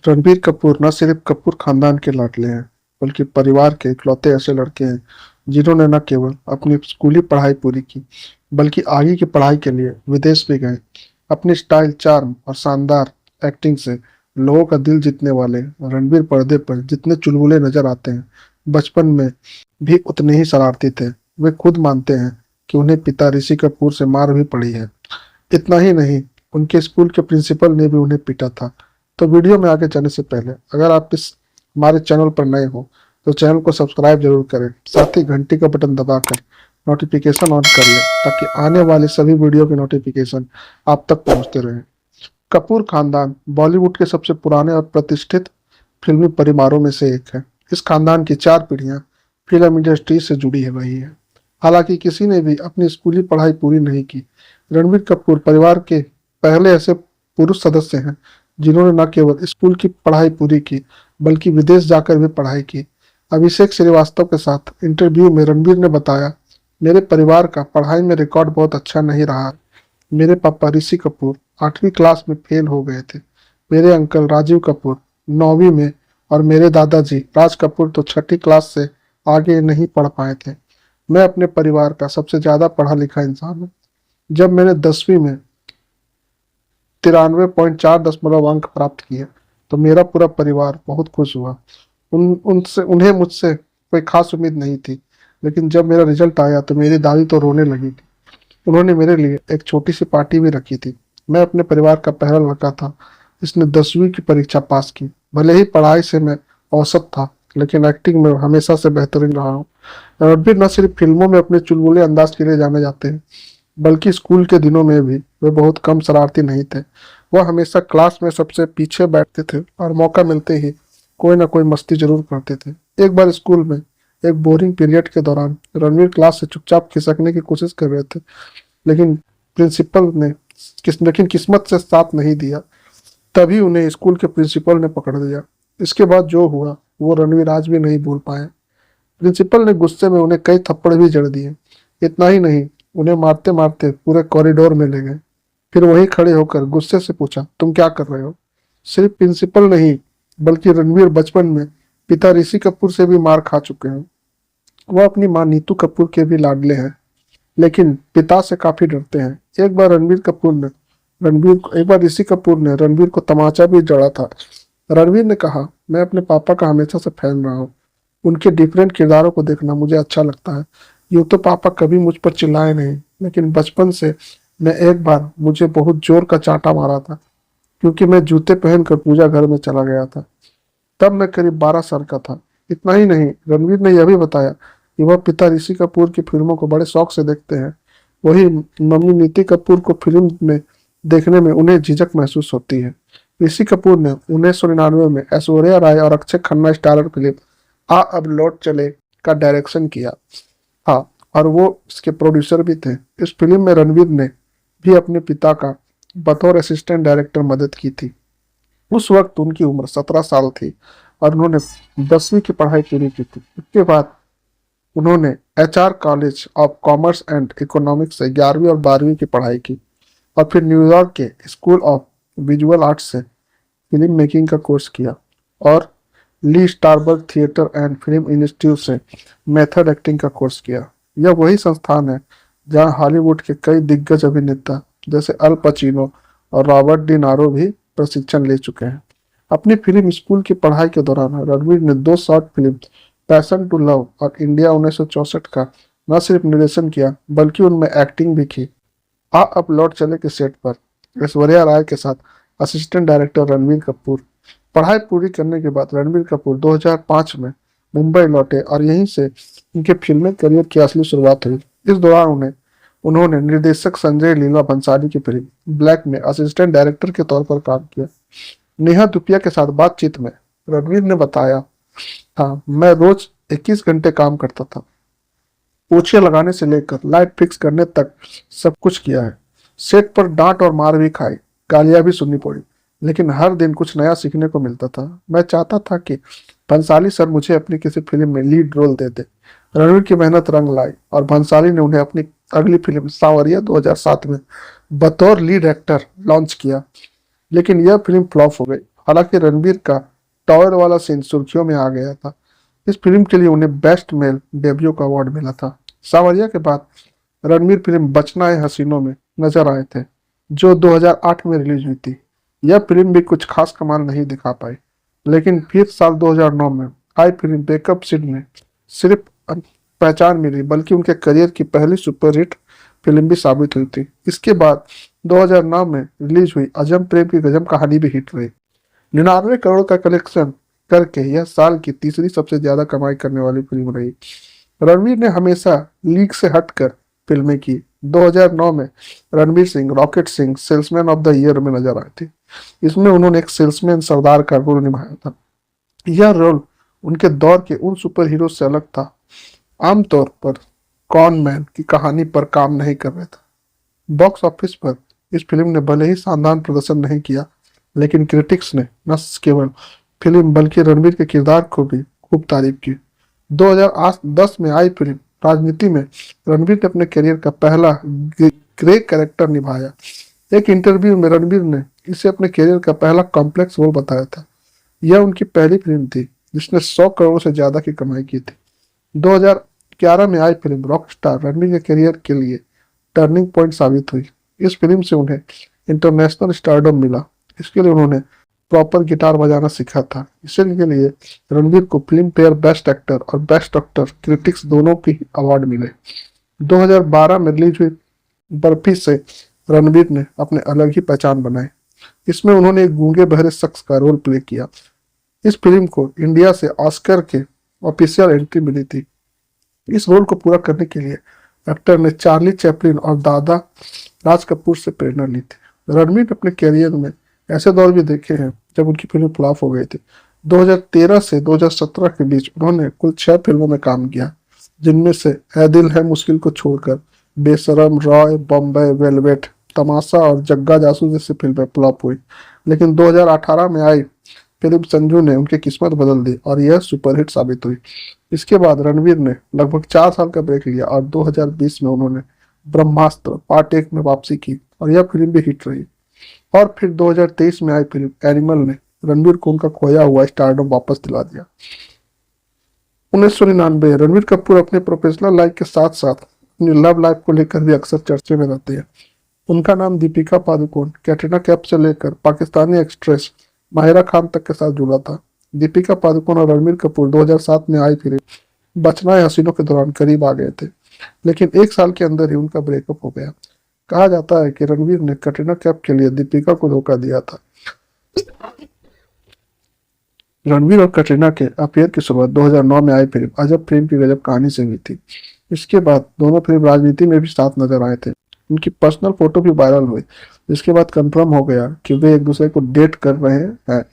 रणबीर कपूर न सिर्फ कपूर खानदान के लाडले हैं, बल्कि परिवार के इकलौते ऐसे लड़के हैं जिन्होंने न केवल अपनी स्कूली पढ़ाई पूरी की, बल्कि आगे की पढ़ाई के लिए विदेश भी गए। अपनी स्टाइल, चार्म और शानदार एक्टिंग से लोगों का दिल जीतने वाले रणबीर पर्दे पर जितने चुलबुले नजर आते हैं, बचपन में भी उतने ही शरारती थे। वे खुद मानते हैं कि उन्हें पिता ऋषि कपूर से मार भी पड़ी है। इतना ही नहीं, उनके स्कूल के प्रिंसिपल ने भी उन्हें पीटा था। तो वीडियो में आगे जाने से पहले अगर आप इस हमारे चैनल पर नए हो तो चैनल को सब्सक्राइब जरूर करें, साथ ही घंटी का बटन दबाकर नोटिफिकेशन ऑन कर लें ताकि आने वाले सभी वीडियो के नोटिफिकेशन आप तक पहुंचते रहें। कपूर खानदान बॉलीवुड के सबसे पुराने और प्रतिष्ठित फिल्मी परिवारों में से एक है। इस खानदान की 4 पीढ़ियां फिल्म इंडस्ट्री से जुड़ी है वही है। हालांकि किसी ने भी अपनी स्कूली पढ़ाई पूरी नहीं की। रणबीर कपूर परिवार के पहले ऐसे पुरुष सदस्य हैं जिन्होंने न केवल स्कूल की पढ़ाई पूरी की, बल्कि विदेश जाकर भी पढ़ाई की। अभिषेक श्रीवास्तव के साथ इंटरव्यू में रणबीर ने बताया, मेरे परिवार का पढ़ाई में रिकॉर्ड बहुत अच्छा नहीं रहा। मेरे पापा ऋषि कपूर 8वीं क्लास में फेल हो गए थे। मेरे अंकल राजीव कपूर 9वीं में और मेरे दादाजी राज कपूर तो 6ठी क्लास से आगे नहीं पढ़ पाए थे। मैं अपने परिवार का सबसे ज्यादा पढ़ा लिखा इंसान हूँ। जब मैंने 10वीं में 93.4 अंक प्राप्त किए तो मेरा पूरा परिवार बहुत खुश हुआ। उन्हें मुझसे कोई खास उम्मीद नहीं थी, लेकिन जब मेरा रिजल्ट आया तो मेरी दादी तो रोने लगी थी। उन्होंने मेरे लिए एक छोटी सी पार्टी भी रखी थी। मैं अपने परिवार का पहला लड़का था जिसने 10वीं की परीक्षा पास की। भले ही पढ़ाई से मैं औसत था, लेकिन एक्टिंग में हमेशा से बेहतरीन रहा हूँ। रणबीर न सिर्फ फिल्मों में अपने चुलबुले अंदाज के लिए जाने जाते हैं, बल्कि स्कूल के दिनों में भी वे बहुत कम शरारती नहीं थे। वह हमेशा क्लास में सबसे पीछे बैठते थे और मौका मिलते ही कोई ना कोई मस्ती जरूर करते थे। एक बार स्कूल में एक बोरिंग पीरियड के दौरान रणवीर क्लास से चुपचाप खिसकने की कोशिश कर रहे थे, लेकिन प्रिंसिपल ने किस्मत से साथ नहीं दिया। तभी उन्हें स्कूल के प्रिंसिपल ने पकड़ लिया। इसके बाद जो हुआ वो रणवीर आज भी नहीं भूल पाए। प्रिंसिपल ने गुस्से में उन्हें कई थप्पड़ भी जड़ दिए। इतना ही नहीं, उन्हें मारते मारते पूरे कॉरिडोर में ले गए। फिर वहीं खड़े होकर गुस्से से पूछा, तुम क्या कर रहे हो? सिर्फ प्रिंसिपल नहीं, बल्कि रणवीर बचपन में पिता ऋषि कपूर से भी मार खा चुके हैं। वह अपनी मां नीतू कपूर के भी लाडले हैं, लेकिन पिता से काफी डरते हैं। एक बार ऋषि कपूर ने रणवीर को तमाचा भी जड़ा था। रणवीर ने कहा, मैं अपने पापा का हमेशा से फैन रहा हूँ। उनके डिफरेंट किरदारों को देखना मुझे अच्छा लगता है। यूं तो पापा कभी मुझ पर चिल्लाए नहीं, लेकिन बचपन से मैं एक बार मुझे बहुत जोर का चांटा मारा था, क्योंकि मैं जूते पहनकर पूजा घर में चला गया था। तब मैं करीब 12 साल का था। इतना ही नहीं, रणवीर ने यह भी बताया कि वह पिता ऋषि कपूर की फिल्मों को बड़े शौक से देखते हैं। वही मम्मी नीति कपूर को फिल्म में देखने में उन्हें झिझक महसूस होती है। ऋषि कपूर ने 1999 में ऐश्वर्या राय और अक्षय खन्ना स्टारर फिल्म आ अब लौट चले का डायरेक्शन किया था और वो इसके प्रोड्यूसर भी थे। इस फिल्म में रणवीर ने भी अपने पिता का बतौर असिस्टेंट डायरेक्टर मदद की थी। उस वक्त उनकी उम्र 17 साल थी और उन्होंने 10वीं की पढ़ाई पूरी की थी। इसके बाद उन्होंने HR college of commerce and economics से 11वीं और 12वीं की पढ़ाई की और फिर न्यूयॉर्क के स्कूल ऑफ विजुअल आर्ट्स से फिल्म मेकिंग का कोर्स किया और ली स्टारबर्ग थिएटर एंड फिल्म इंस्टीट्यूट से मेथड एक्टिंग का कोर्स किया। यह वही संस्थान है जहां हॉलीवुड के कई दिग्गज अभिनेता जैसे अल पचिनो और रॉबर्ट डी नारो भी प्रशिक्षण ले चुके हैं। अपनी फिल्म स्कूल की पढ़ाई के दौरान रणवीर ने 2 short film passion to love और इंडिया 1964 का न सिर्फ निर्देशन किया, बल्कि उनमें एक्टिंग भी की। आ अब लौट चले के सेट पर ऐश्वर्या राय के साथ असिस्टेंट डायरेक्टर रणवीर कपूर। पढ़ाई पूरी करने के बाद रणवीर कपूर 2005 में मुंबई लौटे और यहीं से उनके फिल्मी करियर की असली शुरुआत हुई। इस दौरान उन्होंने निर्देशक संजय लीला भंसाली की फिल्म ब्लैक में असिस्टेंट डायरेक्टर के तौर पर काम किया। नेहा धूपिया के साथ बातचीत में रणवीर ने बताया था, मैं रोज 21 घंटे काम करता था। पोछे लगाने से लेकर लाइट फिक्स करने तक सब कुछ किया है। सेट पर डांट और मार भी खाई, गालियां भी सुननी पड़ी, लेकिन हर दिन कुछ नया सीखने को मिलता था। मैं चाहता था कि भंसाली सर मुझे अपनी किसी फिल्म में लीड रोल दे दे। रणवीर की मेहनत रंग लाई और भंसाली ने उन्हें अपनी अगली फिल्म सांवरिया 2007 में बतौर लीड एक्टर लॉन्च किया, लेकिन यह फिल्म फ्लॉप हो गई। हालांकि रणबीर का टॉवर वाला सीन सुर्खियों में आ गया था। इस फिल्म के लिए उन्हें बेस्ट मेल डेब्यू का अवार्ड मिला था। सावरिया के बाद रणबीर फिल्म बचना है हसीनों में नजर आए थे, जो 2008 में रिलीज हुई थी। यह फिल्म भी कुछ खास कमाल नहीं दिखा पाई, लेकिन फिर साल 2009 में आई फिल्म ब्रेकअप सीन में सिर्फ पहचान मिली, बल्कि उनके करियर की पहली सुपरहिट फिल्म भी साबित हुई थी। इसके बाद 2009 में रिलीज हुई अजम प्रेम की गजब कहानी भी हिट रही। 99 करोड़ का कलेक्शन करके यह साल की तीसरी सबसे ज्यादा कमाई करने वाली फिल्म रही। रणवीर ने हमेशा लीग से हटकर फिल्में की। 2009 में Ranveer Singh rocket Singh salesman of the year में नजर आए थे। इसमें उन्होंने एक सेल्समैन सरदार का रोल निभाया था। यह रोल उनके दौर के उन सुपर हीरो से अलग था। आमतौर पर कॉन मैन की कहानी पर काम नहीं कर रहा था। बॉक्स ऑफिस पर इस फिल्म ने भले ही शानदार प्रदर्शन नहीं किया, लेकिन क्रिटिक्स ने न केवल फिल्म बल्कि रणबीर के किरदार को भी खूब तारीफ की। 2010 में आई फिल्म राजनीति में रणबीर ने अपने करियर का पहला ग्रे कैरेक्टर निभाया। एक इंटरव्यू में रणबीर ने इसे अपने करियर का पहला कॉम्प्लेक्स रोल बताया था। यह उनकी पहली फिल्म थी जिसने 100 करोड़ से ज्यादा की कमाई की थी। 2011 में आई फिल्म रॉकस्टार रणबीर के करियर के लिए टर्निंग पॉइंट साबित हुई। इस फिल्म से उन्हें इंटरनेशनल स्टारडम मिला। इसके लिए उन्होंने प्रॉपर गिटार बजाना सीखा था। इसी के लिए रणबीर को फिल्म फेयर बेस्ट एक्टर और बेस्ट एक्टर क्रिटिक्स दोनों की अवार्ड मिले। 2012 में रिलीज हुई बर्फी से रणबीर ने अपने अलग ही पहचान बनाई। इसमें उन्होंने एक गूंगे बहरे शख्स का रोल प्ले किया। इस फिल्म को इंडिया से ऑस्कर के ऑफिशियल एंट्री मिली थी। इस रोल को पूरा करने के लिए एक्टर ने चार्ली चैपलिन और दादा राज कपूर से प्रेरणा ली थी। रणबीर ने अपने कैरियर में ऐसे दौर भी देखे हैं जब उनकी फिल्म फ्लॉप हो गई थी। 2013 से 2017 के बीच उन्होंने कुल 6 फिल्मों में काम किया, जिनमें से ऐ दिल है मुश्किल को छोड़कर बेशरम, रॉय, बॉम्बे वेलवेट, तमाशा और जग्गा जासूस जैसी फिल्में फ्लॉप हुई। लेकिन 2018 में आई फिल्म संजू ने उनकी किस्मत बदल दी और यह सुपरहिट साबित हुई। इसके बाद रणबीर ने लगभग 4 साल का ब्रेक लिया और 2020 में उन्होंने ब्रह्मास्त्र पार्ट 1 में वापसी की और यह फिल्म भी हिट रही। और फिर 2023 में आई फिल्म एनिमल ने रणबीर को उनका खोया हुआ स्टारडम वापस दिला दिया। 1999 रणबीर कपूर अपने प्रोफेशनल लाइफ के साथ साथ अपनी लव लाइफ को लेकर भी अक्सर चर्चे में रहते हैं। उनका नाम दीपिका पादुकोण, कैटरीना कैफ से लेकर पाकिस्तानी एक्ट्रेस माहिरा खान तक के साथ जुड़ा था। दीपिका पादुकोण और रणबीर कपूर 2007 में आई फिल्म बचना है हसीनों के दौरान करीब आ गए थे, लेकिन 1 साल के अंदर ही उनका ब्रेकअप हो गया। कहा जाता है कि रणबीर ने कैटरीना कैफ के लिए दीपिका को धोखा दिया था। रणबीर और कैटरीना के अफेयर की शुरुआत 2009 में आई फिल्म अजब प्रेम की गजब कहानी से हुई थी। इसके बाद दोनों फिल्म राजनीति में भी साथ नजर आए थे। उनकी पर्सनल फोटो भी वायरल हुई, जिसके बाद कंफर्म हो गया कि वे एक दूसरे को डेट कर रहे हैं।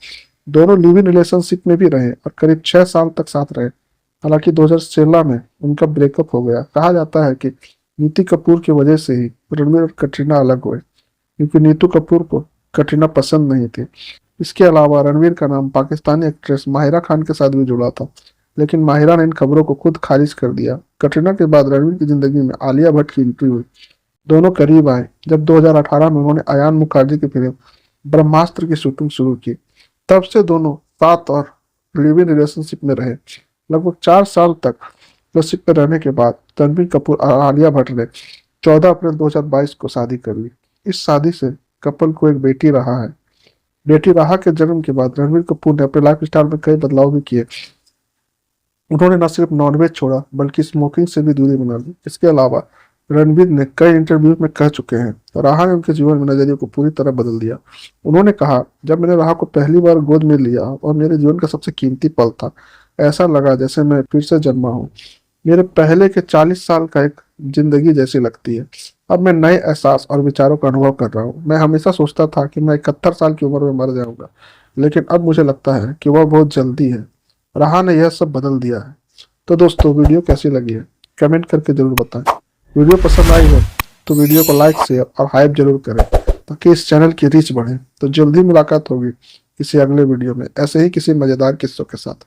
दोनों लिव इन रिलेशनशिप में भी रहे और करीब 6 साल तक साथ रहे। हालांकि 2016 में उनका ब्रेकअप हो गया। कहा जाता है कि नीति कपूर की वजह से ही रणबीर और कटरीना अलग हुए, क्योंकि नीतू कपूर को कटरीना पसंद नहीं थी। इसके अलावा रणबीर का नाम पाकिस्तानी एक्ट्रेस माहिरा खान के साथ भी जुड़ा था, लेकिन माहिरा ने इन खबरों को खुद खारिज कर दिया। कटरीना के बाद रणबीर की जिंदगी में आलिया भट्ट की एंट्री हुई। दोनों करीब आए जब 2018 में उन्होंने अयान मुखर्जी की फिल्म ब्रह्मास्त्र की शूटिंग शुरू की। तब से दोनों साथ और लिव इन रिलेशनशिप में रहे। लगभग 4 साल तक रिलेशनशिप में रहने के बाद रणबीर कपूर और आलिया भट्ट ने 14 अप्रैल 2022 को शादी कर ली। इस शादी से कपल को एक बेटी रहा है। बेटी राहा के जन्म के बाद रणबीर कपूर ने अपने लाइफ स्टाइल में कई बदलाव भी किए। उन्होंने न सिर्फ नॉनवेज छोड़ा बल्कि स्मोकिंग से भी दूरी बना ली। इसके अलावा रणबीर ने कई इंटरव्यू में कह चुके हैं राहा ने उनके जीवन में नजरिए को पूरी तरह बदल दिया। उन्होंने कहा, जब मैंने राहा को पहली बार गोद में लिया और मेरे जीवन का सबसे कीमती पल था, ऐसा लगा जैसे मैं फिर से जन्मा हूँ। मेरे पहले के 40 साल का एक जिंदगी जैसी लगती है। अब मैं नए एहसास और विचारों का अनुभव कर रहा हूँ। मैं हमेशा सोचता था कि मैं 71 साल की उम्र में मर जाऊंगा, लेकिन अब मुझे लगता है कि वह बहुत जल्दी है। राहा ने यह सब बदल दिया है। तो दोस्तों, वीडियो कैसी लगी है कमेंट करके जरूर बताएं। वीडियो पसंद आई हो तो वीडियो को लाइक, शेयर और हाइप जरूर करें ताकि इस चैनल की रीच बढ़े। तो जल्दी मुलाकात होगी किसी अगले वीडियो में ऐसे ही किसी मजेदार किस्सों के साथ।